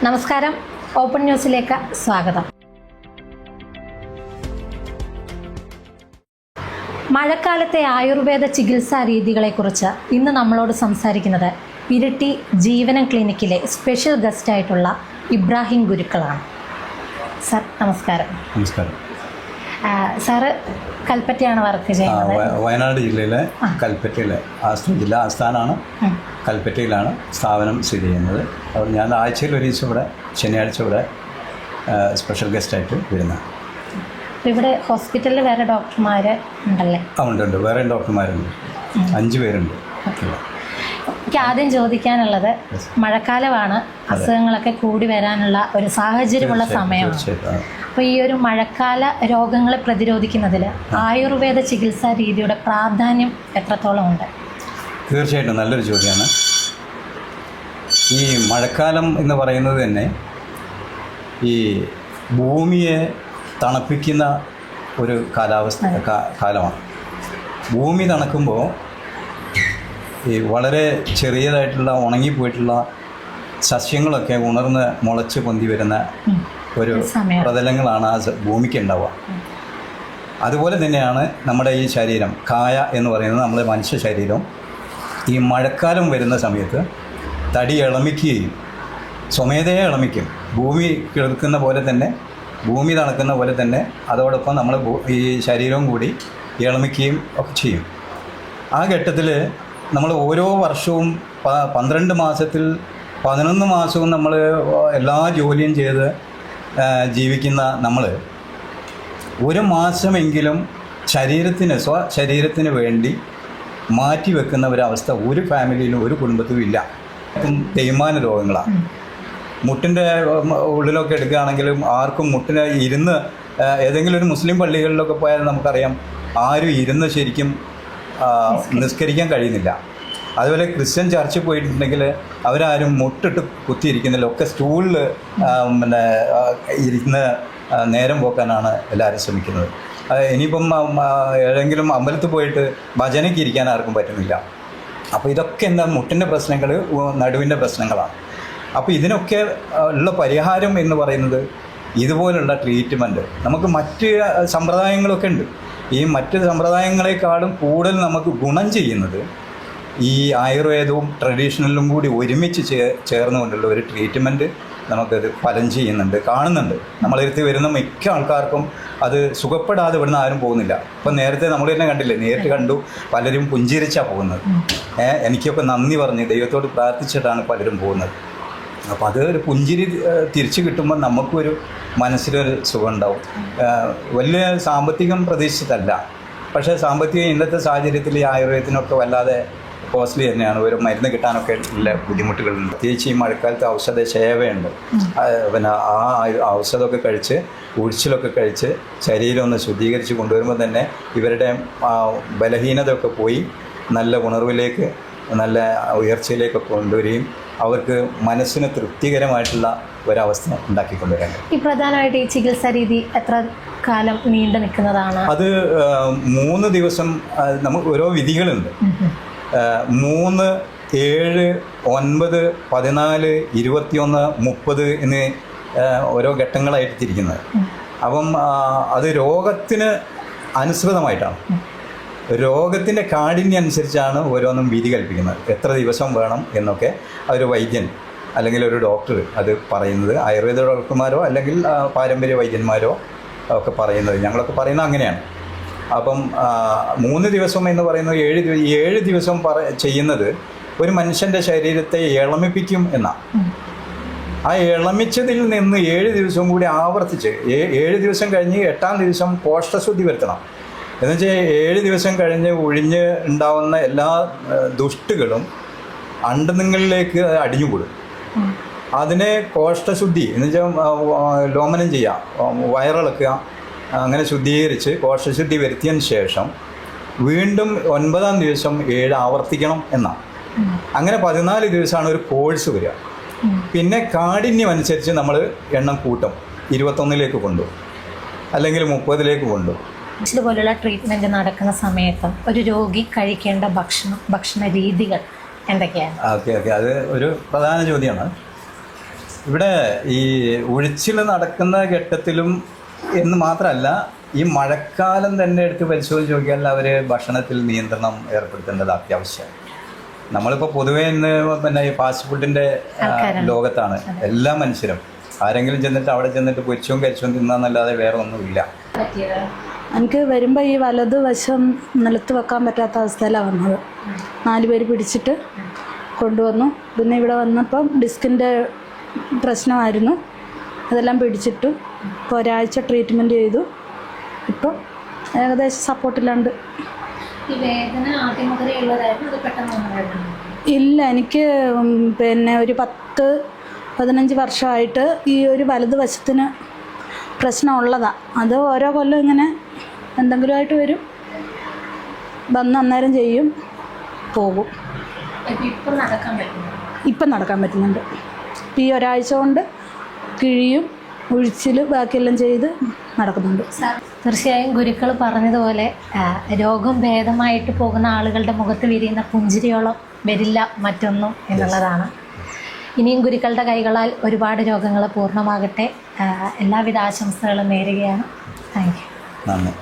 നമസ്കാരം, ഓപ്പൺ ന്യൂസിലേക്ക് സ്വാഗതം. മഴക്കാലത്തെ ആയുർവേദ ചികിത്സാ രീതികളെക്കുറിച്ച് ഇന്ന് നമ്മളോട് സംസാരിക്കുന്നത് ഇരിട്ടി ജീവനം ക്ലിനിക്കിലെ സ്പെഷ്യൽ ഗസ്റ്റായിട്ടുള്ള ഇബ്രാഹിം ഗുരുക്കളാണ്. സർ, നമസ്കാരം. നമസ്കാരം. സാറ് കൽപ്പറ്റയാണ് വർക്ക് ചെയ്യുന്നത്. വയനാട് ജില്ലയിലെ കൽപ്പറ്റയിലെ ജില്ലാ ആസ്ഥാനമാണ്. കൽപ്പറ്റയിലാണ് സ്ഥാപനം സ്ഥിതി ചെയ്യുന്നത്. അപ്പോൾ ഞാൻ ആഴ്ചയിൽ ഒരു ദിവസം ഇവിടെ, ശനിയാഴ്ച ഇവിടെ സ്പെഷ്യൽ ഗസ്റ്റായിട്ട് വരുന്നത്. ഇവിടെ ഹോസ്പിറ്റലിൽ വേറെ ഡോക്ടർമാർ ഉണ്ടല്ലേ? ഉണ്ട്. വേറെ ഡോക്ടർമാരുണ്ട്, 5 പേരുണ്ട്. എനിക്ക് ആദ്യം ചോദിക്കാനുള്ളത്, മഴക്കാലമാണ്, അസുഖങ്ങളൊക്കെ കൂടി വരാനുള്ള ഒരു സാഹചര്യമുള്ള സമയമാണ്. അപ്പോൾ ഈ ഒരു മഴക്കാല രോഗങ്ങളെ പ്രതിരോധിക്കുന്നതിൽ ആയുർവേദ ചികിത്സാ രീതിയുടെ പ്രാധാന്യം എത്രത്തോളം ഉണ്ട്? തീർച്ചയായിട്ടും നല്ലൊരു ചോദ്യമാണ്. ഈ മഴക്കാലം എന്ന് പറയുന്നത് തന്നെ ഈ ഭൂമിയെ തണുപ്പിക്കുന്ന ഒരു കാലമാണ്. ഭൂമി തണുക്കുമ്പോൾ ഈ വളരെ ചെറിയതായിട്ടുള്ള ഉണങ്ങിപ്പോയിട്ടുള്ള സസ്യങ്ങളൊക്കെ ഉണർന്ന് മുളച്ച് പൊന്തി വരുന്ന ഒരു പ്രതലങ്ങളാണ് ആ ഭൂമിക്ക് ഉണ്ടാവുക. അതുപോലെ തന്നെയാണ് നമ്മുടെ ഈ ശരീരം, കായ എന്ന് പറയുന്നത് നമ്മുടെ മനുഷ്യ ശരീരം ഈ മഴക്കാലം വരുന്ന സമയത്ത് തടി ഇളമിക്കുകയും സ്വമേധയെ ഇളമിക്കും. ഭൂമി കിളിർക്കുന്ന പോലെ തന്നെ, ഭൂമി തണുക്കുന്ന പോലെ തന്നെ അതോടൊപ്പം നമ്മൾ ഈ ശരീരവും കൂടി ഇളമിക്കുകയും ഒക്കെ ചെയ്യും. ആ ഘട്ടത്തിൽ നമ്മൾ ഓരോ വർഷവും 12 മാസത്തിൽ 11 മാസവും നമ്മൾ എല്ലാ ജോലിയും ചെയ്ത് ജീവിക്കുന്ന നമ്മൾ ഒരു മാസമെങ്കിലും സ്വശരീരത്തിന് വേണ്ടി മാറ്റി വെക്കുന്ന ഒരവസ്ഥ ഒരു ഫാമിലിയിലും ഒരു കുടുംബത്തിലും ഇല്ല. തേയ്മാന രോഗങ്ങളാണ്. മുട്ടിൻ്റെ ഉള്ളിലൊക്കെ എടുക്കുകയാണെങ്കിലും ആർക്കും മുട്ടിന് ഇരുന്ന്, ഏതെങ്കിലും ഒരു മുസ്ലിം പള്ളികളിലൊക്കെ പോയാൽ നമുക്കറിയാം ആരും ഇരുന്ന് ശരിക്കും നിസ്കരിക്കാൻ കഴിയുന്നില്ല. അതുപോലെ ക്രിസ്ത്യൻ ചർച്ചിൽ പോയിട്ടുണ്ടെങ്കിൽ അവരാരും മുട്ടിട്ട് കുത്തിയിരിക്കുന്നില്ല, ഒക്കെ സ്റ്റൂളിൽ ഇരുന്ന് നേരം പോക്കാനാണ് എല്ലാവരും ശ്രമിക്കുന്നത്. ഇനിയിപ്പം ഏതെങ്കിലും അമ്പലത്തിൽ പോയിട്ട് ഭജനയ്ക്ക് ഇരിക്കാൻ ആർക്കും പറ്റുന്നില്ല. അപ്പോൾ ഇതൊക്കെ എന്താ, മുട്ടിൻ്റെ പ്രശ്നങ്ങൾ, നടുവിൻ്റെ പ്രശ്നങ്ങളാണ്. അപ്പോൾ ഇതിനൊക്കെ ഉള്ള പരിഹാരം എന്ന് പറയുന്നത് ഇതുപോലുള്ള ട്രീറ്റ്മെൻറ്റ്. നമുക്ക് മറ്റ് സമ്പ്രദായങ്ങളൊക്കെ ഉണ്ട്. ഈ മറ്റ് സമ്പ്രദായങ്ങളെക്കാളും കൂടുതൽ നമുക്ക് ഗുണം ചെയ്യുന്നത് ഈ ആയുർവേദവും ട്രഡീഷണലും കൂടി ഒരുമിച്ച് ചേർന്നുകൊണ്ടുള്ള ഒരു ട്രീറ്റ്മെൻറ്റ് നമുക്കത് ഫലം ചെയ്യുന്നുണ്ട്, കാണുന്നുണ്ട്. നമ്മളെടുത്ത് വരുന്ന മിക്ക ആൾക്കാർക്കും അത് സുഖപ്പെടാതെ ഇവിടുന്ന് ആരും പോകുന്നില്ല. ഇപ്പം നേരത്തെ നമ്മൾ തന്നെ കണ്ടില്ലേ, നേരിട്ട് കണ്ടു, പലരും പുഞ്ചിരിച്ചാണ് പോകുന്നത്. എനിക്കൊക്കെ നന്ദി പറഞ്ഞ് ദൈവത്തോട് പ്രാർത്ഥിച്ചിട്ടാണ് പലരും പോകുന്നത്. അപ്പോൾ അത് ഒരു പുഞ്ചിരി തിരിച്ചു കിട്ടുമ്പോൾ നമുക്കൊരു മനസ്സിലൊരു സുഖം ഉണ്ടാവും. വലിയ സാമ്പത്തികം പ്രതീക്ഷിച്ചിട്ടല്ല, പക്ഷേ സാമ്പത്തികം ഇന്നത്തെ സാഹചര്യത്തിൽ ഈ ആയുർവേദത്തിനൊക്കെ വല്ലാതെ കോസ്റ്റ്ലി തന്നെയാണ്. ഒരു മരുന്ന് കിട്ടാനൊക്കെ ഉള്ള ബുദ്ധിമുട്ടുകളുണ്ട്. പ്രത്യേകിച്ച് ഈ മഴക്കാലത്ത് ഔഷധ സേവയുണ്ട്. പിന്നെ ആ ഔഷധമൊക്കെ കഴിച്ച്, ഉഴിച്ചിലൊക്കെ കഴിച്ച് ശരീരം ഒന്ന് ശുദ്ധീകരിച്ച് കൊണ്ടുവരുമ്പോൾ തന്നെ ഇവരുടെ ബലഹീനതയൊക്കെ പോയി നല്ല ഉണർവിലേക്ക്, നല്ല ഉയർച്ചയിലേക്കൊക്കെ കൊണ്ടുവരികയും അവർക്ക് മനസ്സിന് തൃപ്തികരമായിട്ടുള്ള ഒരവസ്ഥ ഉണ്ടാക്കിക്കൊണ്ടുവരാൻ. ഈ പ്രധാനമായിട്ട് ഈ ചികിത്സാ രീതി എത്ര കാലം നീണ്ടു നിൽക്കുന്നതാണ്? അത് 3 ദിവസം. നമുക്ക് ഓരോ വിധികളുണ്ട്. 3, 7, 9, 14, 21, 30 എന്നീ ഓരോ ഘട്ടങ്ങളായിട്ട് തിരിക്കുന്നത്. അപ്പം അത് രോഗത്തിന് അനുസൃതമായിട്ടാണ്, രോഗത്തിൻ്റെ കാഠിന്യം അനുസരിച്ചാണ് ഓരോന്നും വിധി കൽപ്പിക്കുന്നത്. എത്ര ദിവസം വേണം എന്നൊക്കെ ഒരു വൈദ്യൻ അല്ലെങ്കിൽ ഒരു ഡോക്ടർ അത് പറയുന്നത്, ആയുർവേദ ഡോക്ടർമാരോ അല്ലെങ്കിൽ പാരമ്പര്യ വൈദ്യന്മാരോ ഒക്കെ പറയുന്നത്. ഞങ്ങളൊക്കെ പറയുന്നത് അങ്ങനെയാണ്. അപ്പം 3 ദിവസം എന്ന് പറയുന്നത് 7 ദിവസം ചെയ്യുന്നത് ഒരു മനുഷ്യൻ്റെ ശരീരത്തെ ഇളമിപ്പിക്കും എന്നാണ്. ആ ഇളമിച്ചതിൽ നിന്ന് 7 ദിവസം കൂടി ആവർത്തിച്ച് 7 ദിവസം കഴിഞ്ഞ് 8ാം ദിവസം കോഷ്ഠശുദ്ധി വരുത്തണം. എന്നുവെച്ചാൽ 7 ദിവസം കഴിഞ്ഞ് ഒഴിഞ്ഞ് ഉണ്ടാവുന്ന എല്ലാ ദുഷ്ടുകളും അണ്ടങ്ങളിലേക്ക് അടിഞ്ഞുകൂടും. അതിനെ കോഷ്ഠശുദ്ധി എന്ന് വെച്ചാൽ ലോമനം ചെയ്യുക, വയറിളക്കുക, അങ്ങനെ ശുദ്ധീകരിച്ച് കോഷ്ഠശുദ്ധി വരുത്തിയതിന് ശേഷം വീണ്ടും 9ാം ദിവസം 7 ആവർത്തിക്കണം എന്നാണ്. അങ്ങനെ 14 ദിവസമാണ് ഒരു കോഴ്സ് വരിക. പിന്നെ കാഠിന്യം അനുസരിച്ച് നമ്മൾ എണ്ണം കൂട്ടും, 21ലേക്ക് കൊണ്ടുപോകും അല്ലെങ്കിൽ 30ലേക്ക് കൊണ്ടുപോകും. ഇതുപോലുള്ള ട്രീറ്റ്മെൻറ്റ് നടക്കുന്ന സമയത്ത് ഒരു രോഗി കഴിക്കേണ്ട ഭക്ഷണ രീതികൾ എന്തൊക്കെയാണ്? ഓക്കെ അത് ഒരു പ്രധാന ചോദ്യമാണ്. ഇവിടെ ഈ ഉഴിച്ചിൽ നടക്കുന്ന ഘട്ടത്തിലും എന്ന് മാത്രമല്ല, ഈ മഴക്കാലം തന്നെ എടുത്ത് പരിശോധിച്ച് നോക്കിയാൽ അവർ ഭക്ഷണത്തിൽ നിയന്ത്രണം ഏർപ്പെടുത്തേണ്ടത് അത്യാവശ്യമാണ്. നമ്മളിപ്പോൾ പൊതുവേ ഇന്ന് പിന്നെ ഈ ഫാസ്റ്റ് ഫുഡിൻ്റെ ലോകത്താണ് എല്ലാ മനുഷ്യരും. ആരെങ്കിലും ചെന്നിട്ട് അവിടെ ചെന്നിട്ട് പൊരിച്ചും കരിച്ചും തിന്നാന്നല്ലാതെ വേറെ ഒന്നുമില്ല. എനിക്ക് വരുമ്പോൾ ഈ വലത് വശം നിലത്ത് വെക്കാൻ പറ്റാത്ത അവസ്ഥയിലാണ് വന്നത്. 4 പേര് പിടിച്ചിട്ട് കൊണ്ടുവന്നു. പിന്നെ ഇവിടെ വന്നപ്പം ഡിസ്കിൻ്റെ പ്രശ്നമായിരുന്നു, അതെല്ലാം പിടിച്ചിട്ടു. ഇപ്പോൾ ഒരാഴ്ച ട്രീറ്റ്മെൻറ്റ് ചെയ്തു. ഇപ്പോൾ ഏകദേശം സപ്പോർട്ടിലുണ്ട്. ഇല്ല, എനിക്ക് പിന്നെ ഒരു 10-15 വർഷമായിട്ട് ഈ ഒരു വലതുവശത്തിന് പ്രശ്നമുള്ളതാണ്. അത് ഓരോ കൊല്ലം ഇങ്ങനെ എന്തെങ്കിലുമായിട്ട് വരും, വന്ന് അന്നേരം ചെയ്യും, പോകും. ഇപ്പം നടക്കാൻ പറ്റുന്നുണ്ട്. ഈ ഒരാഴ്ച കൊണ്ട് കിഴിയും ഉഴിച്ചിൽ ബാക്കിയെല്ലാം ചെയ്ത് നടക്കുന്നുണ്ട്. തീർച്ചയായും ഗുരുക്കൾ പറഞ്ഞതുപോലെ രോഗം ഭേദമായിട്ട് പോകുന്ന ആളുകളുടെ മുഖത്ത് വിരിയുന്ന പുഞ്ചിരിയോളം വരില്ല മറ്റൊന്നും എന്നുള്ളതാണ്. ഇനിയും ഗുരുക്കളുടെ കൈകളാൽ ഒരുപാട് രോഗങ്ങൾ പൂർണ്ണമാകട്ടെ. എല്ലാവിധ ആശംസകളും നേരുകയാണ്. Thank you. നന്ദി.